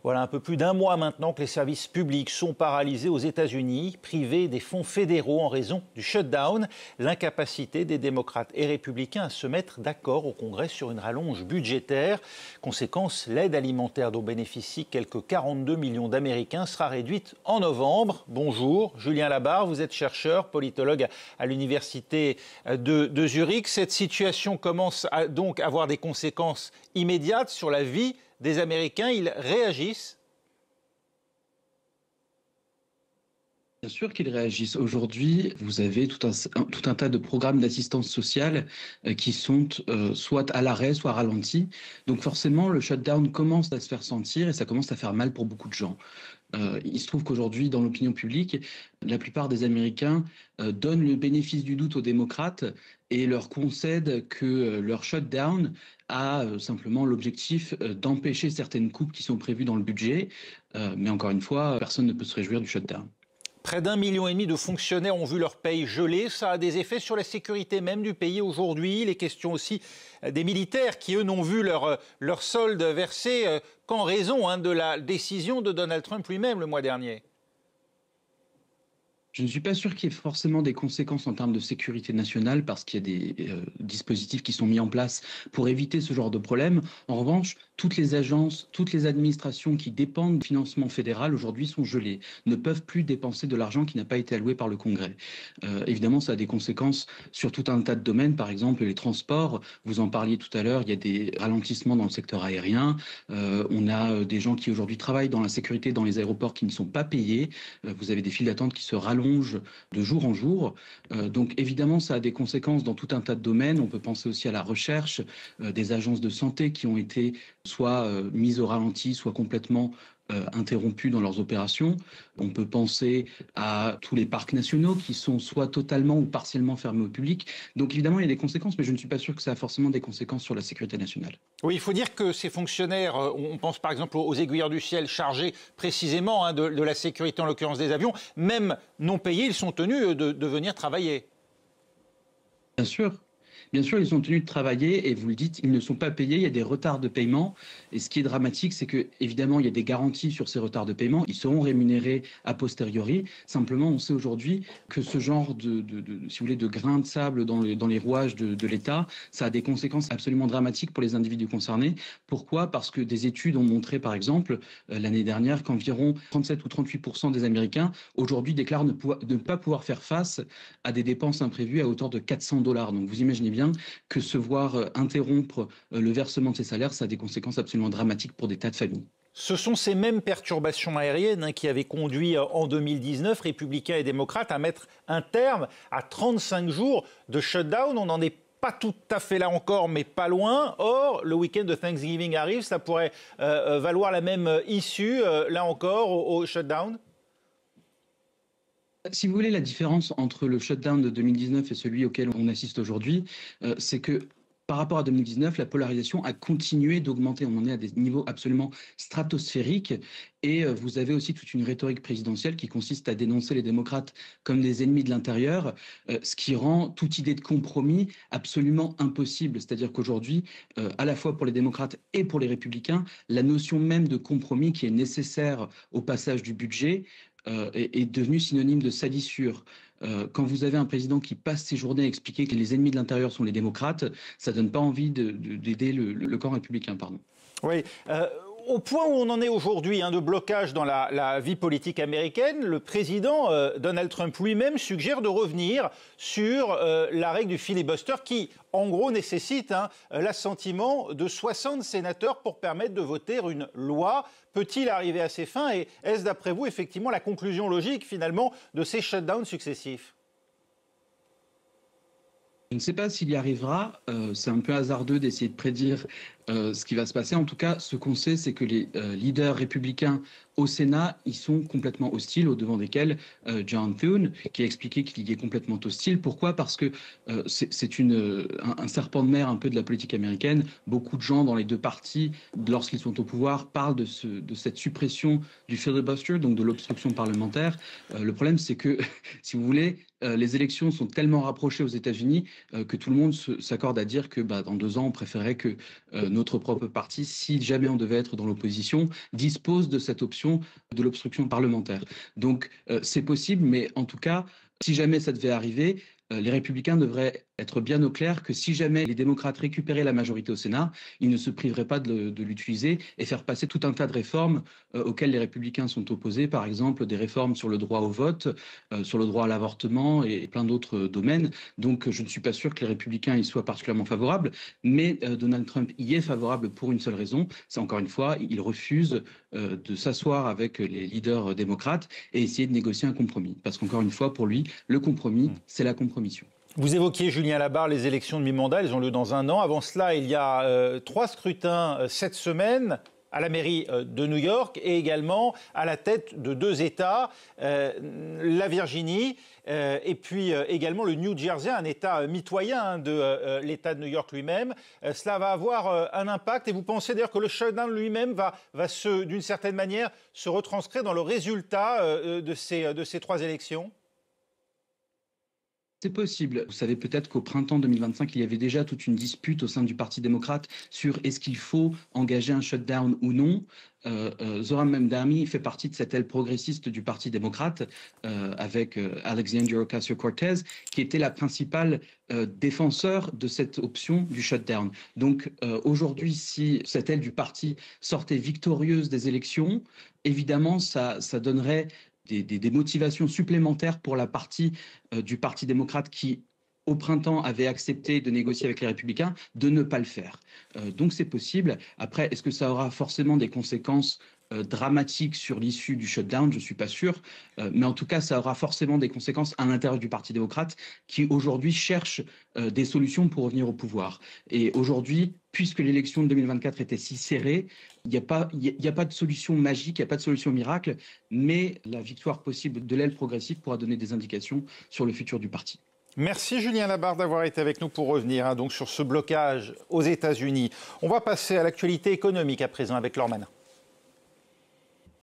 Voilà un peu plus d'un mois maintenant que les services publics sont paralysés aux États-Unis, privés des fonds fédéraux en raison du shutdown. L'incapacité des démocrates et républicains à se mettre d'accord au Congrès sur une rallonge budgétaire. Conséquence, l'aide alimentaire dont bénéficient quelques 42 millions d'Américains sera réduite en novembre. Bonjour, Julien Labarre, vous êtes chercheur, politologue à l'université de Zurich. Cette situation commence donc à avoir des conséquences immédiates sur la vie des Américains. Ils réagissent. Bien sûr qu'ils réagissent. Aujourd'hui, vous avez tout un tas de programmes d'assistance sociale qui sont soit à l'arrêt, soit ralentis. Donc forcément, le shutdown commence à se faire sentir et ça commence à faire mal pour beaucoup de gens. Il se trouve qu'aujourd'hui, dans l'opinion publique, la plupart des Américains donnent le bénéfice du doute aux démocrates et leur concèdent que leur shutdown a simplement l'objectif d'empêcher certaines coupes qui sont prévues dans le budget. Mais encore une fois, personne ne peut se réjouir du shutdown. Près d'1,5 million de fonctionnaires ont vu leur paye gelée. Ça a des effets sur la sécurité même du pays aujourd'hui. Les questions aussi des militaires qui, eux, n'ont vu leur solde versé qu'en raison de la décision de Donald Trump lui-même le mois dernier. Je ne suis pas sûr qu'il y ait forcément des conséquences en termes de sécurité nationale parce qu'il y a des dispositifs qui sont mis en place pour éviter ce genre de problème. En revanche, toutes les agences, toutes les administrations qui dépendent du financement fédéral aujourd'hui sont gelées, ne peuvent plus dépenser de l'argent qui n'a pas été alloué par le Congrès. Évidemment, ça a des conséquences sur tout un tas de domaines, par exemple les transports. Vous en parliez tout à l'heure, il y a des ralentissements dans le secteur aérien. On a des gens qui aujourd'hui travaillent dans la sécurité dans les aéroports qui ne sont pas payés. Vous avez des files d'attente qui se rallongent de jour en jour. Donc évidemment, ça a des conséquences dans tout un tas de domaines. On peut penser aussi à la recherche, des agences de santé qui ont été soit mises au ralenti, soit complètement interrompues dans leurs opérations. On peut penser à tous les parcs nationaux qui sont soit totalement ou partiellement fermés au public. Donc évidemment, il y a des conséquences, mais je ne suis pas sûr que ça a forcément des conséquences sur la sécurité nationale. Oui, il faut dire que ces fonctionnaires, on pense par exemple aux aiguilleurs du ciel chargés précisément de la sécurité, en l'occurrence des avions, même non payés, ils sont tenus de venir travailler. Bien sûr. Bien sûr, ils sont tenus de travailler et vous le dites, ils ne sont pas payés, il y a des retards de paiement. Et ce qui est dramatique, c'est que évidemment, il y a des garanties sur ces retards de paiement. Ils seront rémunérés a posteriori. Simplement, on sait aujourd'hui que ce genre si vous voulez, de grains de sable dans les rouages de l'État, ça a des conséquences absolument dramatiques pour les individus concernés. Pourquoi? Parce que des études ont montré, par exemple, l'année dernière, qu'environ 37 ou 38% des Américains aujourd'hui déclarent ne pas pouvoir faire face à des dépenses imprévues à hauteur de $400. Donc vous imaginez bien que se voir interrompre le versement de ces salaires, ça a des conséquences absolument dramatiques pour des tas de familles. Ce sont ces mêmes perturbations aériennes qui avaient conduit en 2019 républicains et démocrates à mettre un terme à 35 jours de shutdown. On n'en est pas tout à fait là encore, mais pas loin. Or, le week-end de Thanksgiving arrive, ça pourrait valoir la même issue, là encore, au shutdown. Si vous voulez, la différence entre le shutdown de 2019 et celui auquel on assiste aujourd'hui, c'est que par rapport à 2019, la polarisation a continué d'augmenter. On en est à des niveaux absolument stratosphériques. Et vous avez aussi toute une rhétorique présidentielle qui consiste à dénoncer les démocrates comme des ennemis de l'intérieur, ce qui rend toute idée de compromis absolument impossible. C'est-à-dire qu'aujourd'hui, à la fois pour les démocrates et pour les républicains, la notion même de compromis qui est nécessaire au passage du budget est devenue synonyme de salissure. Quand vous avez un président qui passe ses journées à expliquer que les ennemis de l'intérieur sont les démocrates, ça ne donne pas envie d'aider le camp républicain. Pardon. Oui. Au point où on en est aujourd'hui, de blocage dans la vie politique américaine, le président Donald Trump lui-même suggère de revenir sur la règle du filibuster qui, en gros, nécessite l'assentiment de 60 sénateurs pour permettre de voter une loi. Peut-il arriver à ses fins et est-ce, d'après vous, effectivement, la conclusion logique, finalement, de ces shutdowns successifs ? Je ne sais pas s'il y arrivera. C'est un peu hasardeux d'essayer de prédire ce qui va se passer. En tout cas, ce qu'on sait, c'est que les leaders républicains au Sénat, ils sont complètement hostiles, au-devant desquels John Thune, qui a expliqué qu'il y est complètement hostile. Pourquoi? Parce que c'est un serpent de mer un peu de la politique américaine. Beaucoup de gens dans les deux partis, lorsqu'ils sont au pouvoir, parlent de cette suppression du filibuster, donc de l'obstruction parlementaire. Le problème, c'est que, si vous voulez, les élections sont tellement rapprochées aux États-Unis que tout le monde s'accorde à dire que dans 2 ans, on préférait que notre propre parti, si jamais on devait être dans l'opposition, dispose de cette option de l'obstruction parlementaire. Donc c'est possible, mais en tout cas, si jamais ça devait arriver, les Républicains devraient être bien au clair que si jamais les démocrates récupéraient la majorité au Sénat, ils ne se priveraient pas de l'utiliser et faire passer tout un tas de réformes auxquelles les Républicains sont opposés, par exemple des réformes sur le droit au vote, sur le droit à l'avortement et plein d'autres domaines. Donc je ne suis pas sûr que les Républicains y soient particulièrement favorables, mais Donald Trump y est favorable pour une seule raison, c'est encore une fois, il refuse de s'asseoir avec les leaders démocrates et essayer de négocier un compromis. Parce qu'encore une fois, pour lui, le compromis, c'est la compromission. Vous évoquiez, Julien Labarre, les élections de mi-mandat, elles ont lieu dans 1 an. Avant cela, il y a 3 scrutins cette semaine à la mairie de New York et également à la tête de 2 États, la Virginie et puis également le New Jersey, un État mitoyen de l'État de New York lui-même. Cela va avoir un impact et vous pensez d'ailleurs que le shutdown lui-même va d'une certaine manière se retranscrire dans le résultat de ces 3 élections ? C'est possible. Vous savez peut-être qu'au printemps 2025, il y avait déjà toute une dispute au sein du Parti démocrate sur est-ce qu'il faut engager un shutdown ou non. Zohran Mamdani fait partie de cette aile progressiste du Parti démocrate avec Alexandria Ocasio-Cortez, qui était la principale défenseur de cette option du shutdown. Donc aujourd'hui, si cette aile du parti sortait victorieuse des élections, évidemment, ça donnerait des motivations supplémentaires pour la partie du Parti démocrate qui, au printemps, avait accepté de négocier avec les Républicains, de ne pas le faire. Donc c'est possible. Après, est-ce que ça aura forcément des conséquences dramatique sur l'issue du shutdown, je ne suis pas sûr, mais en tout cas, ça aura forcément des conséquences à l'intérieur du Parti démocrate qui aujourd'hui cherche des solutions pour revenir au pouvoir. Et aujourd'hui, puisque l'élection de 2024 était si serrée, il n'y a pas de solution magique, il n'y a pas de solution miracle, mais la victoire possible de l'aile progressive pourra donner des indications sur le futur du parti. Merci Julien Labarre d'avoir été avec nous pour revenir donc sur ce blocage aux États-Unis. On va passer à l'actualité économique à présent avec Laure Mannin.